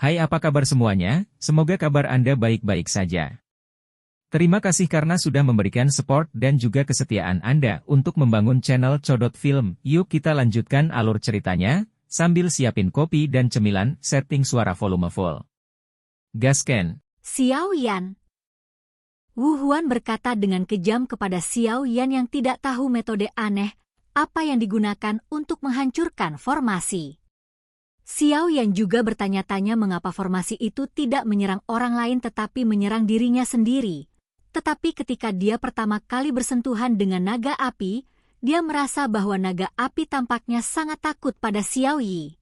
Hai, apa kabar semuanya? Semoga kabar Anda baik-baik saja. Terima kasih karena sudah memberikan support dan juga kesetiaan Anda untuk membangun channel Codot Film. Yuk kita lanjutkan alur ceritanya, sambil siapin kopi dan cemilan, setting suara volume full. Gasken. Xiao Yan. Wu Huan berkata dengan kejam kepada Xiao Yan yang tidak tahu metode aneh apa yang digunakan untuk menghancurkan formasi. Xiao Yan juga bertanya-tanya mengapa formasi itu tidak menyerang orang lain tetapi menyerang dirinya sendiri. Tetapi ketika dia pertama kali bersentuhan dengan naga api, dia merasa bahwa naga api tampaknya sangat takut pada Xiao Yi.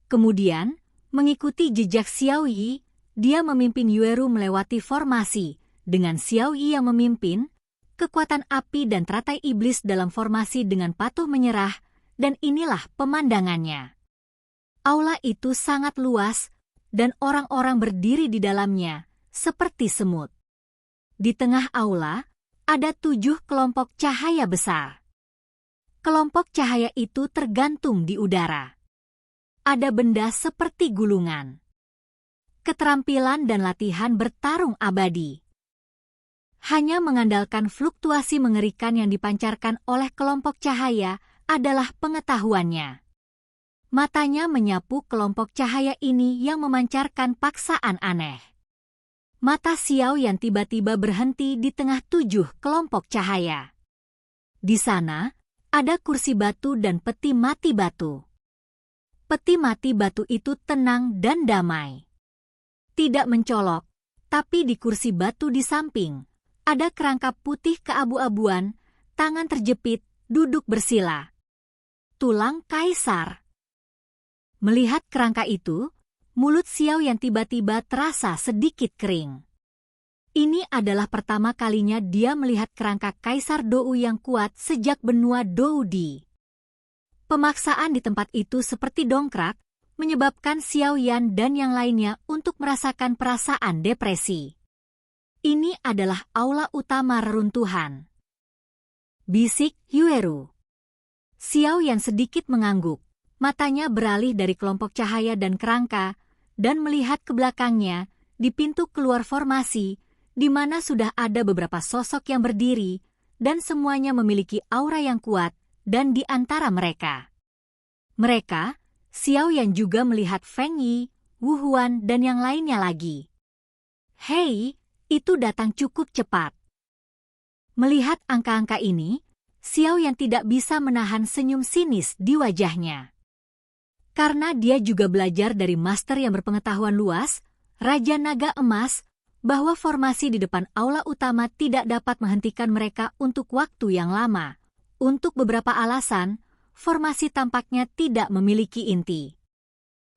Kemudian, mengikuti jejak Xiao Yi, dia memimpin Yueru melewati formasi, dengan Xiao Yi yang memimpin, kekuatan api dan teratai iblis dalam formasi dengan patuh menyerah, dan inilah pemandangannya. Aula itu sangat luas, dan orang-orang berdiri di dalamnya, seperti semut. Di tengah aula, ada 7 kelompok cahaya besar. Kelompok cahaya itu tergantung di udara. Ada benda seperti gulungan. Keterampilan dan latihan bertarung abadi. Hanya mengandalkan fluktuasi mengerikan yang dipancarkan oleh kelompok cahaya adalah pengetahuannya. Matanya menyapu kelompok cahaya ini yang memancarkan paksaan aneh. Mata Xiao Yan tiba-tiba berhenti di tengah 7 kelompok cahaya. Di sana, ada kursi batu dan peti mati batu. Peti mati batu itu tenang dan damai. Tidak mencolok, tapi di kursi batu di samping, ada kerangka putih keabu-abuan, tangan terjepit, duduk bersila. Tulang kaisar. Melihat kerangka itu, mulut Xiao Yan tiba-tiba terasa sedikit kering. Ini adalah pertama kalinya dia melihat kerangka Kaisar Dou yang kuat sejak benua Dou Di. Pemaksaan di tempat itu seperti dongkrak, menyebabkan Xiao Yan dan yang lainnya untuk merasakan perasaan depresi. Ini adalah aula utama reruntuhan. Bisik Yueru. Xiao Yan sedikit mengangguk. Matanya beralih dari kelompok cahaya dan kerangka, dan melihat ke belakangnya, di pintu keluar formasi, di mana sudah ada beberapa sosok yang berdiri, dan semuanya memiliki aura yang kuat, dan di antara mereka. Mereka, Xiao Yan juga melihat Feng Yi, Wu Huan, dan yang lainnya lagi. Hei, itu datang cukup cepat. Melihat angka-angka ini, Xiao Yan tidak bisa menahan senyum sinis di wajahnya. Karena dia juga belajar dari master yang berpengetahuan luas, Raja Naga Emas, bahwa formasi di depan aula utama tidak dapat menghentikan mereka untuk waktu yang lama. Untuk beberapa alasan, formasi tampaknya tidak memiliki inti.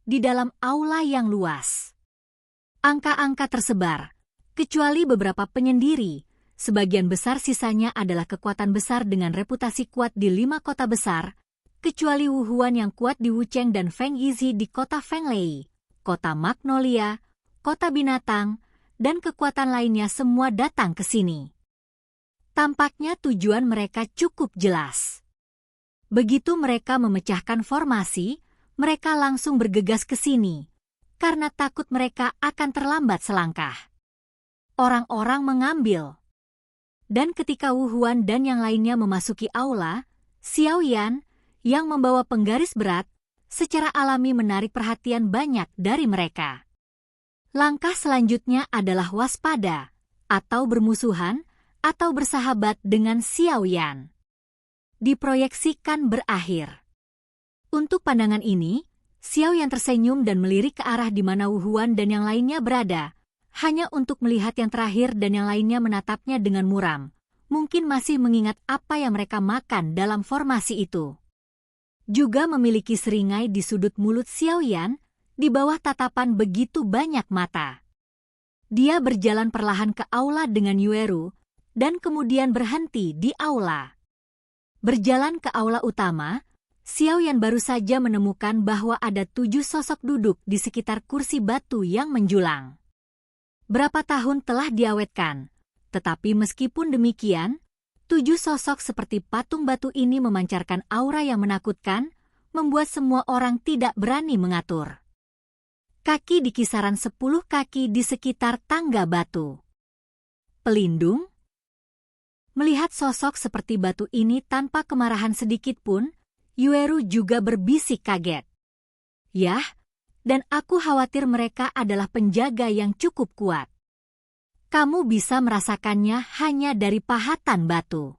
Di dalam aula yang luas, angka-angka tersebar, kecuali beberapa penyendiri, sebagian besar sisanya adalah kekuatan besar dengan reputasi kuat di 5 kota besar, kecuali Wu Huan yang kuat di Wucheng dan Feng Yizhi di kota Fenglei, kota Magnolia, kota binatang, dan kekuatan lainnya semua datang ke sini. Tampaknya tujuan mereka cukup jelas. Begitu mereka memecahkan formasi, mereka langsung bergegas ke sini, karena takut mereka akan terlambat selangkah. Orang-orang mengambil. Dan ketika Wu Huan dan yang lainnya memasuki aula, Xiao Yan, yang membawa penggaris berat, secara alami menarik perhatian banyak dari mereka. Langkah selanjutnya adalah waspada, atau bermusuhan, atau bersahabat dengan Xiao Yan. Diproyeksikan berakhir. Untuk pandangan ini, Xiao Yan tersenyum dan melirik ke arah di mana Wu Huan dan yang lainnya berada, hanya untuk melihat yang terakhir dan yang lainnya menatapnya dengan muram. Mungkin masih mengingat apa yang mereka makan dalam formasi itu. Juga memiliki seringai di sudut mulut Xiao Yan, di bawah tatapan begitu banyak mata. Dia berjalan perlahan ke aula dengan Yueru, dan kemudian berhenti di aula. Berjalan ke aula utama, Xiao Yan baru saja menemukan bahwa ada 7 sosok duduk di sekitar kursi batu yang menjulang. Berapa tahun telah diawetkan, tetapi meskipun demikian, 7 sosok seperti patung batu ini memancarkan aura yang menakutkan, membuat semua orang tidak berani mengatur. Kaki di kisaran 10 kaki di sekitar tangga batu. Pelindung? Melihat sosok seperti batu ini tanpa kemarahan sedikit pun, Yueru juga berbisik kaget. Yah, dan aku khawatir mereka adalah penjaga yang cukup kuat. Kamu bisa merasakannya hanya dari pahatan batu.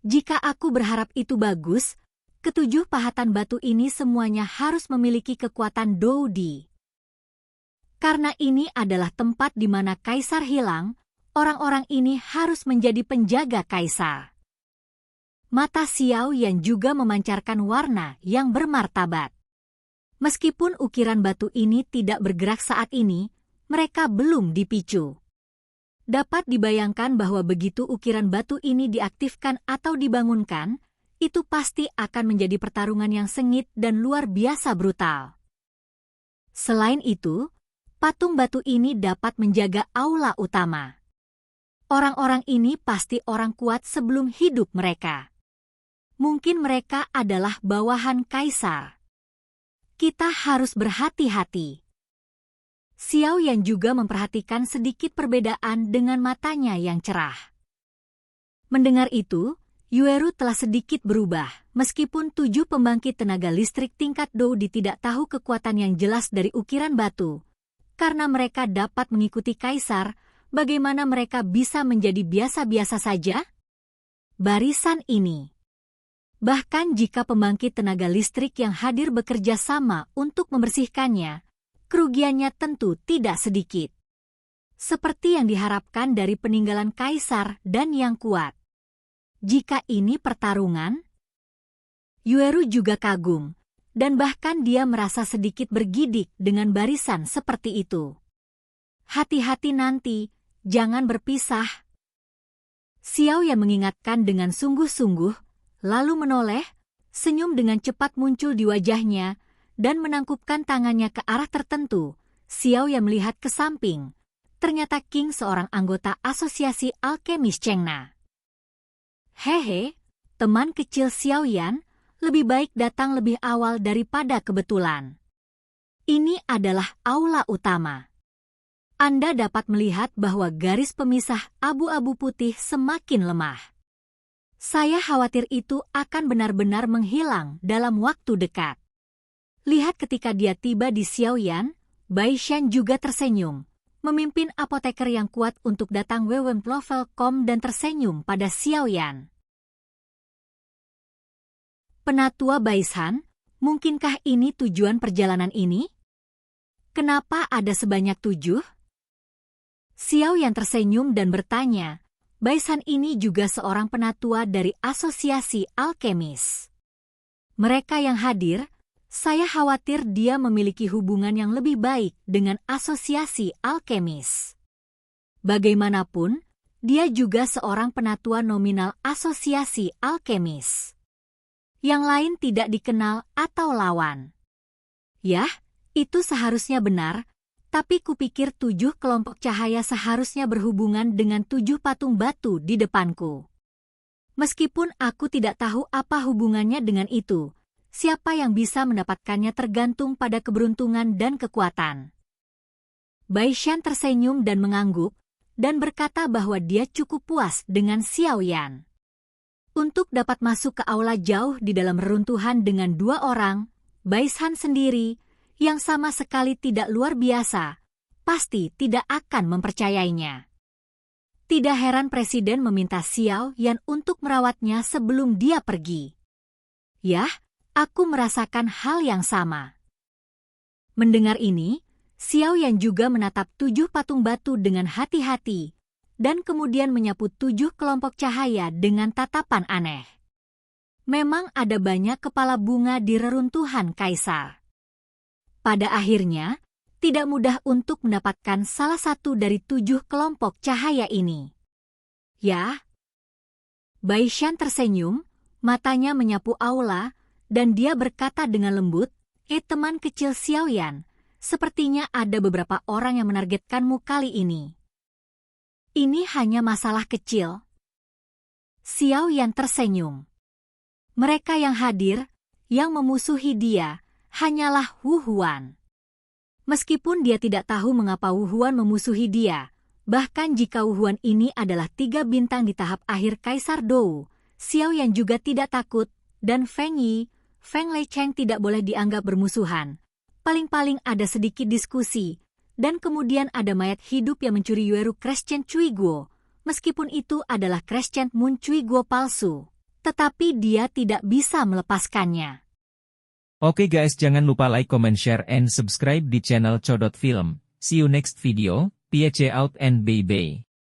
Jika aku berharap itu bagus, ketujuh pahatan batu ini semuanya harus memiliki kekuatan Doudi. Karena ini adalah tempat di mana kaisar hilang, orang-orang ini harus menjadi penjaga kaisar. Mata Xiao Yan juga memancarkan warna yang bermartabat. Meskipun ukiran batu ini tidak bergerak saat ini, mereka belum dipicu. Dapat dibayangkan bahwa begitu ukiran batu ini diaktifkan atau dibangunkan, itu pasti akan menjadi pertarungan yang sengit dan luar biasa brutal. Selain itu, patung batu ini dapat menjaga aula utama. Orang-orang ini pasti orang kuat sebelum hidup mereka. Mungkin mereka adalah bawahan kaisar. Kita harus berhati-hati. Xiao Yan juga memperhatikan sedikit perbedaan dengan matanya yang cerah. Mendengar itu, Yueru telah sedikit berubah, meskipun 7 pembangkit tenaga listrik tingkat Doudi tidak tahu kekuatan yang jelas dari ukiran batu. Karena mereka dapat mengikuti kaisar, bagaimana mereka bisa menjadi biasa-biasa saja? Barisan ini. Bahkan jika pembangkit tenaga listrik yang hadir bekerja sama untuk membersihkannya, kerugiannya tentu tidak sedikit. Seperti yang diharapkan dari peninggalan kaisar dan yang kuat. Jika ini pertarungan, Yueru juga kagum. Dan bahkan dia merasa sedikit bergidik dengan barisan seperti itu. Hati-hati nanti, jangan berpisah. Xiao Yan mengingatkan dengan sungguh-sungguh, lalu menoleh, senyum dengan cepat muncul di wajahnya, dan menangkupkan tangannya ke arah tertentu. Xiao Yan melihat ke samping. Ternyata King seorang anggota asosiasi alkemis Chengna. Hehe, teman kecil Xiao Yan, lebih baik datang lebih awal daripada kebetulan. Ini adalah aula utama. Anda dapat melihat bahwa garis pemisah abu-abu putih semakin lemah. Saya khawatir itu akan benar-benar menghilang dalam waktu dekat. Lihat ketika dia tiba di Xiao Yan, Bai Shan juga tersenyum, memimpin apoteker yang kuat untuk datang Wewenplovelkom dan tersenyum pada Xiao Yan. Penatua Baisan, mungkinkah ini tujuan perjalanan ini? Kenapa ada sebanyak 7? Xiao Yan tersenyum dan bertanya, Baisan ini juga seorang penatua dari asosiasi alkemis. Mereka yang hadir, saya khawatir dia memiliki hubungan yang lebih baik dengan asosiasi alkemis. Bagaimanapun, dia juga seorang penatua nominal asosiasi alkemis. Yang lain tidak dikenal atau lawan. Yah, itu seharusnya benar, tapi kupikir 7 kelompok cahaya seharusnya berhubungan dengan 7 patung batu di depanku. Meskipun aku tidak tahu apa hubungannya dengan itu, siapa yang bisa mendapatkannya tergantung pada keberuntungan dan kekuatan. Bai Shan tersenyum dan mengangguk, dan berkata bahwa dia cukup puas dengan Xiao Yan. Untuk dapat masuk ke aula jauh di dalam reruntuhan dengan 2 orang, Bai Shan sendiri, yang sama sekali tidak luar biasa, pasti tidak akan mempercayainya. Tidak heran Presiden meminta Xiao Yan untuk merawatnya sebelum dia pergi. Yah, aku merasakan hal yang sama. Mendengar ini, Xiao Yan juga menatap 7 patung batu dengan hati-hati, dan kemudian menyapu 7 kelompok cahaya dengan tatapan aneh. Memang ada banyak kepala bunga di reruntuhan kaisar. Pada akhirnya, tidak mudah untuk mendapatkan salah satu dari 7 kelompok cahaya ini. Ya? Bai Shan tersenyum, matanya menyapu aula, dan dia berkata dengan lembut, teman kecil Xiao Yan, sepertinya ada beberapa orang yang menargetkanmu kali ini. Ini hanya masalah kecil. Xiao Yan tersenyum. Mereka yang hadir, yang memusuhi dia, hanyalah Wu Huan. Meskipun dia tidak tahu mengapa Wu Huan memusuhi dia, bahkan jika Wu Huan ini adalah 3 bintang di tahap akhir Kaisar Dou, Xiao Yan juga tidak takut, dan Feng Yi, Feng Lei Cheng tidak boleh dianggap bermusuhan. Paling-paling ada sedikit diskusi, dan kemudian ada mayat hidup yang mencuri Yueru Crescent Cui Guo, meskipun itu adalah Crescent Moon Cui Guo palsu. Tetapi dia tidak bisa melepaskannya. Oke guys, jangan lupa like, comment, share, and subscribe di channel Codot Film. See you next video, peace out and bye-bye.